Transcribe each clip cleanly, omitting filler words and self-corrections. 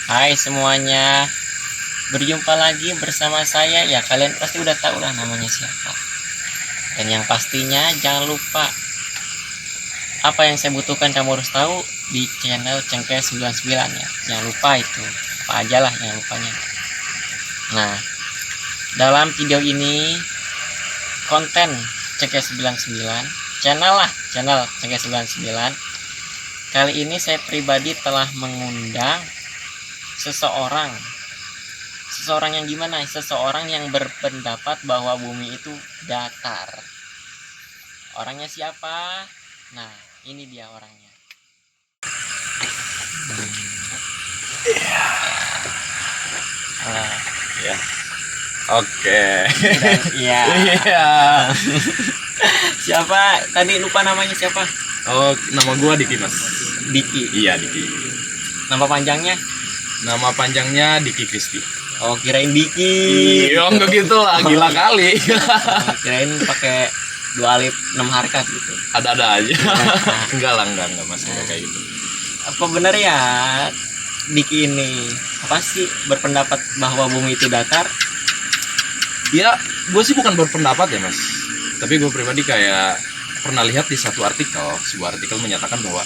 Hai semuanya, berjumpa lagi bersama saya. Ya kalian pasti udah tahu lah namanya siapa. Dan yang pastinya jangan lupa apa yang saya butuhkan kamu harus tahu di channel Cengkeh 99 ya. Jangan lupa itu, apa aja lah yang lupanya. Nah, dalam video ini konten Cengkeh 99, channel Cengkeh 99. Kali ini saya pribadi telah mengundang seseorang yang gimana? Seseorang yang berpendapat bahwa bumi itu datar. Orangnya siapa? Nah, ini dia orangnya. Ya. Oke. Iya. Iya. Siapa? Tadi lupa namanya siapa? Oh, nama gua Diki, Mas. Diki. Iya, Diki. Nama panjangnya? Nama panjangnya Diki Kristi. Oh, kirain Diki. Iya, enggak gitu lah, gila kali. Oh, kirain pakai 2 alif 6 harakat gitu. Ada-ada aja. Enggak lah, enggak Mas, enggak kayak gitu. Apa benar ya Diki ini apa sih berpendapat bahwa bumi itu datar? Ya, gue sih bukan berpendapat ya, Mas. Tapi gue pribadi kayak pernah lihat di satu artikel, sebuah artikel menyatakan bahwa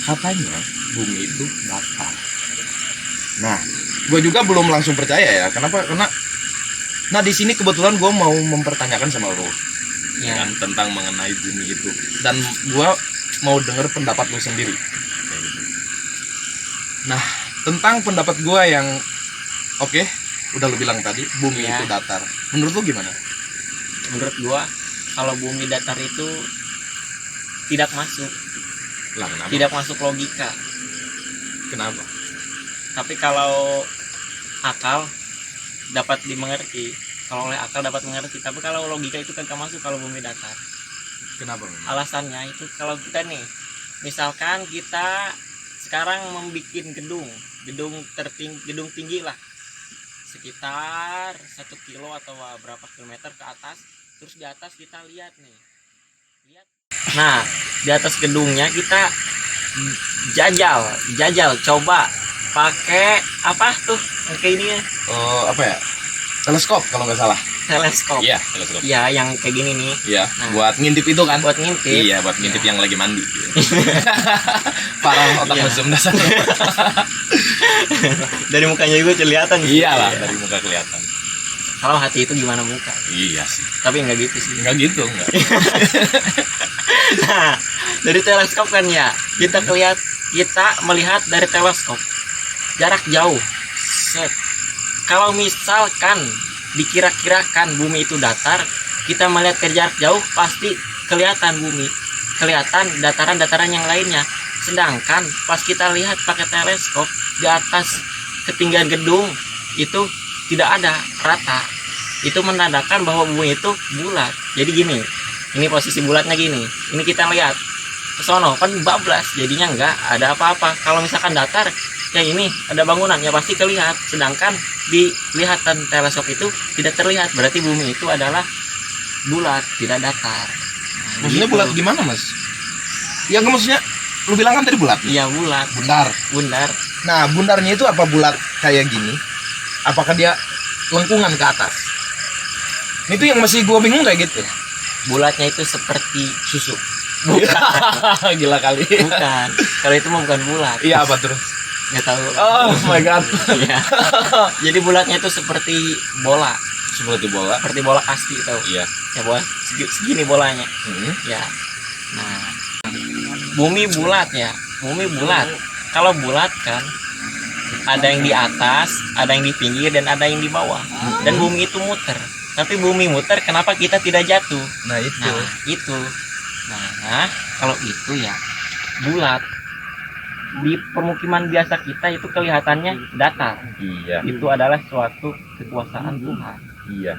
katanya bumi itu datar. Nah, gue juga belum langsung percaya ya. Kenapa? Karena di sini kebetulan gue mau mempertanyakan sama lo Ya. kan, tentang mengenai bumi itu, dan gue mau dengar pendapat lo sendiri. Kayak gitu. Nah, tentang pendapat gue yang oke, udah lo bilang tadi bumi Ya. itu datar. Menurut lo gimana? Menurut gua kalau bumi datar itu tidak masuk, Lah, kenapa? tidak masuk logika. Kenapa? Tapi kalau akal dapat dimengerti, kalau oleh akal dapat mengerti, tapi kalau logika itu kagak masuk kalau bumi datar. Kenapa memang? Alasannya itu kalau kita nih, misalkan kita sekarang membuat gedung tinggi lah, sekitar 1 kilo atau berapa kilometer ke atas. Terus di atas kita lihat. Nah, di atas gedungnya kita jajal coba pakai apa tuh kayak ini ya, Apa ya? Teleskop kalau nggak salah. teleskop. Iya, teleskop. Ya, yang kayak gini nih. Iya, Nah. buat ngintip itu kan? Buat ngintip. Iya, buat ngintip yang lagi mandi. Parah otak Iya. mesum dasar. Dari mukanya juga kelihatan. Iyalah, dari muka kelihatan. Kalau hati itu gimana muka? Iya sih. Tapi enggak gitu sih. Enggak gitu, enggak. Nah, dari teleskop kan ya, kita melihat dari teleskop jarak jauh. Set. Kalau misalkan dikira-kirakan bumi itu datar, kita melihat ke jarak jauh pasti kelihatan bumi, kelihatan dataran-dataran yang lainnya. Sedangkan pas kita lihat pakai teleskop di atas ketinggian gedung itu tidak ada rata. Itu menandakan bahwa bumi itu bulat. Jadi gini, ini posisi bulatnya gini. Ini kita lihat ke sono kan bablas, jadinya enggak ada apa-apa. Kalau misalkan datar, ya ini ada bangunan ya pasti kelihatan. Sedangkan di lihatan teleskop itu tidak terlihat. Berarti bumi itu adalah bulat, tidak datar. Nah, Maksudnya gitu. bulat gimana, Mas? Ya enggak, maksudnya lu bilang kan tadi bulat. Iya bulat, Bundar. bundar. Nah, bundarnya itu apa bulat kayak gini? Apakah dia lengkungan ke atas? Itu yang masih gua bingung kayak gitu. Bulatnya itu seperti Susu. Bukan. Gila kali. Bukan. Kalau itu mah bukan bulat. Iya, apa terus? Nggak tahu. Oh my god. Iya. Jadi bulatnya itu seperti bola, Seperti bola. seperti bola kasti tahu. Iya. Ya bola segini bolanya. Ya. Nah, bumi bulat ya. Bumi bulat. Kalau bulat kan ada yang di atas, ada yang di pinggir, dan ada yang di bawah. Dan bumi itu muter. Tapi bumi muter, kenapa kita tidak jatuh? Nah, itu. Nah, itu. Nah, kalau itu ya bulat. Di permukiman biasa kita itu kelihatannya datar. Iya. Itu adalah suatu kekuasaan Tuhan. Iya.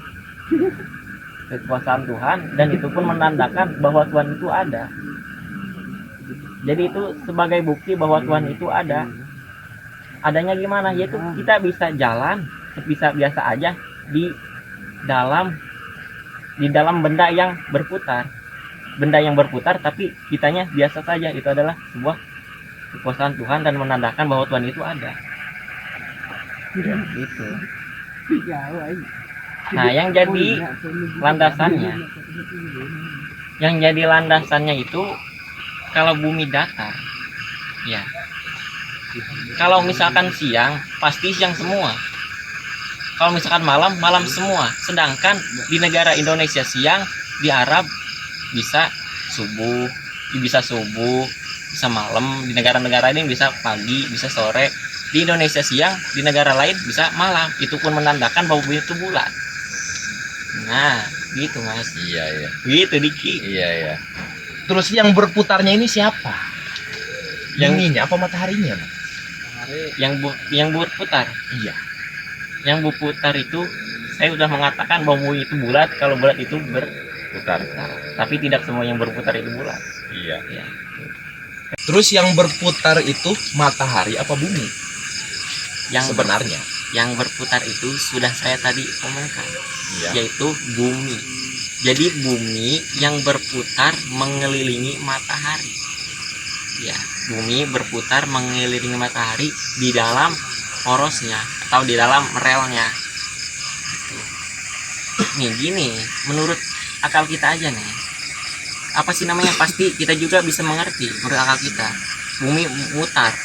Kekuasaan Tuhan, dan itu pun menandakan bahwa Tuhan itu ada. Jadi itu sebagai bukti bahwa Tuhan itu ada. Adanya gimana? Yaitu kita bisa jalan, bisa biasa aja di dalam benda yang berputar. Benda yang berputar tapi kitanya biasa saja. Itu adalah sebuah kekuasaan Tuhan dan menandakan bahwa Tuhan itu ada. Gitu. Nah, yang jadi landasannya itu kalau bumi datar, ya. Kalau misalkan siang, pasti siang semua. Kalau misalkan malam, malam semua. Sedangkan di negara Indonesia siang, di Arab bisa subuh, bisa malam. Di negara-negara ini bisa pagi, bisa sore. Di Indonesia siang, di negara lain bisa malam. Itu pun menandakan bahwa bumi itu bulat. Nah, gitu Mas. Iya, iya. Gitu Diki. Iya. Terus yang berputarnya ini siapa? Yang Buminya apa mataharinya, Mas? yang berputar. Iya. Yang berputar itu saya sudah mengatakan bahwa bumi itu bulat. Kalau bulat itu Putar. tapi tidak semua yang berputar itu bulat. Iya. Ya. Terus yang berputar itu matahari apa bumi? Yang Sebenarnya. yang berputar itu sudah saya tadi omongkan, Iya. yaitu bumi. Jadi bumi yang berputar mengelilingi matahari. Ya, bumi berputar mengelilingi matahari di dalam porosnya atau di dalam relnya. Nih gini, menurut akal kita aja nih. Apa sih namanya? Pasti kita juga bisa mengerti menurut akal kita. Bumi mutar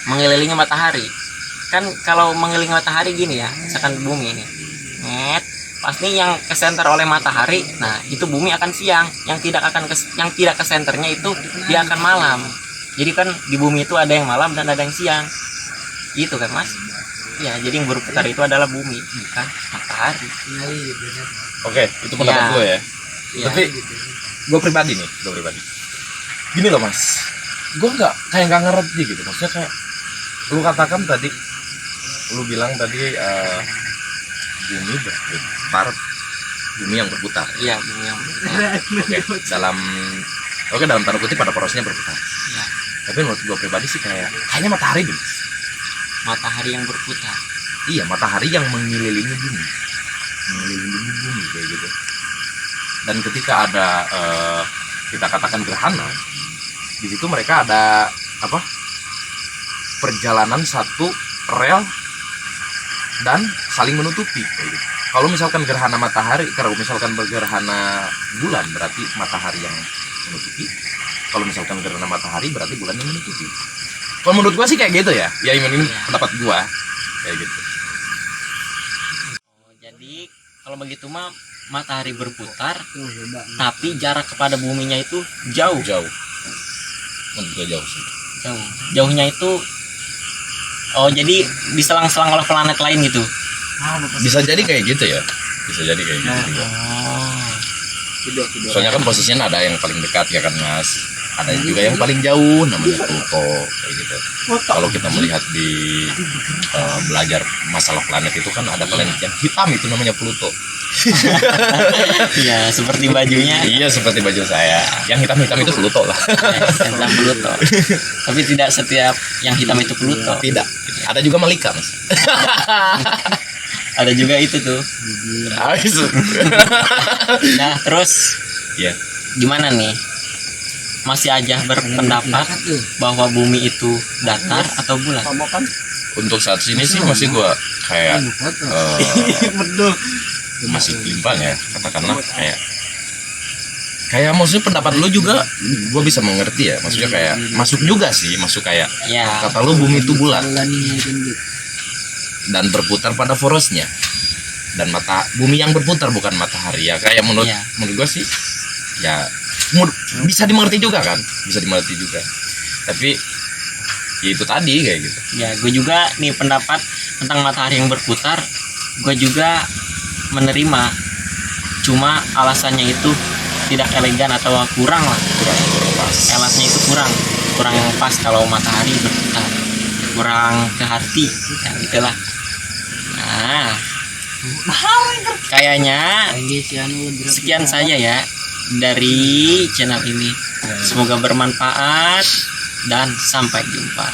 mengelilingi matahari. Kan kalau mengelilingi matahari gini ya, misalkan bumi ini. Pasti yang kesenter oleh matahari, nah itu bumi akan siang. Yang tidak kesenternya itu dia akan malam. Jadi kan di bumi itu ada yang malam dan ada yang siang. Itu kan Mas? Ya, jadi yang berputar itu adalah bumi, bukan matahari. Oke, itu pendapat Ya. gue ya. Ya. Tapi gue pribadi. Gini loh Mas, gue nggak ngerti gitu. Maksudnya kayak lu katakan tadi, lu bilang tadi bumi berputar, bumi yang berputar. Iya, bumi yang berputar. Oke, dalam tanda kutip pada porosnya berputar. Ya, Tapi menurut gue pribadi sih kayaknya matahari deh. Mas. matahari yang berputar. Iya, matahari yang mengelilingi bumi kayak gitu. Dan ketika ada kita katakan gerhana, di situ mereka ada apa? Perjalanan satu rel dan saling menutupi kayak gitu. Kalau misalkan gerhana matahari, kalau misalkan bergerhana bulan berarti matahari yang menutupi. Kalau misalkan gerhana matahari berarti bulan yang menutupi. Kalau menurut gua sih kayak gitu ya. Ya ini pendapat gua kayak gitu. Jadi kalau begitu mah matahari berputar, tapi jarak kepada buminya itu jauh. Menurut gua jauh sih. Jauhnya itu jadi diselang-selang oleh planet lain gitu. Bisa jadi kayak gitu ya. Bisa jadi kayak gitu juga. Soalnya kan posisinya ada yang paling dekat ya kan Mas. Ada juga yang paling jauh namanya Pluto kayak gitu. Kalau kita melihat di belajar masalah planet itu kan ada planet yang hitam itu namanya Pluto. Iya, seperti bajunya. Iya, seperti baju saya. Yang hitam-hitam itu Pluto lah. Tentang Pluto. Tapi tidak setiap yang hitam itu Pluto. Tidak. Ada juga Malika, Mas. Ada juga itu tuh. Nah, terus ya. Gimana nih? Masih aja berpendapat bahwa bumi itu datar atau bulat? Untuk saat ini sih masih gua kayak masih timpang ya, katakanlah kayak maksudnya pendapat lu juga gua bisa mengerti ya, maksudnya kayak masuk juga sih, masuk kayak Ya, kata lu bumi itu bulat dan berputar pada porosnya, dan bumi yang berputar bukan matahari ya, kayak menurut gua sih ya bisa dimengerti juga kan, tapi ya itu tadi kayak gitu. ya gue juga nih pendapat tentang matahari yang berputar, gue juga menerima. Cuma alasannya itu tidak elegan atau kurang lah. Kurang pas. Alatnya itu kurang yang pas kalau matahari berputar, kurang ke hati, ya gitulah. Nah, kayaknya sekian saja ya dari channel ini. Semoga bermanfaat dan sampai jumpa.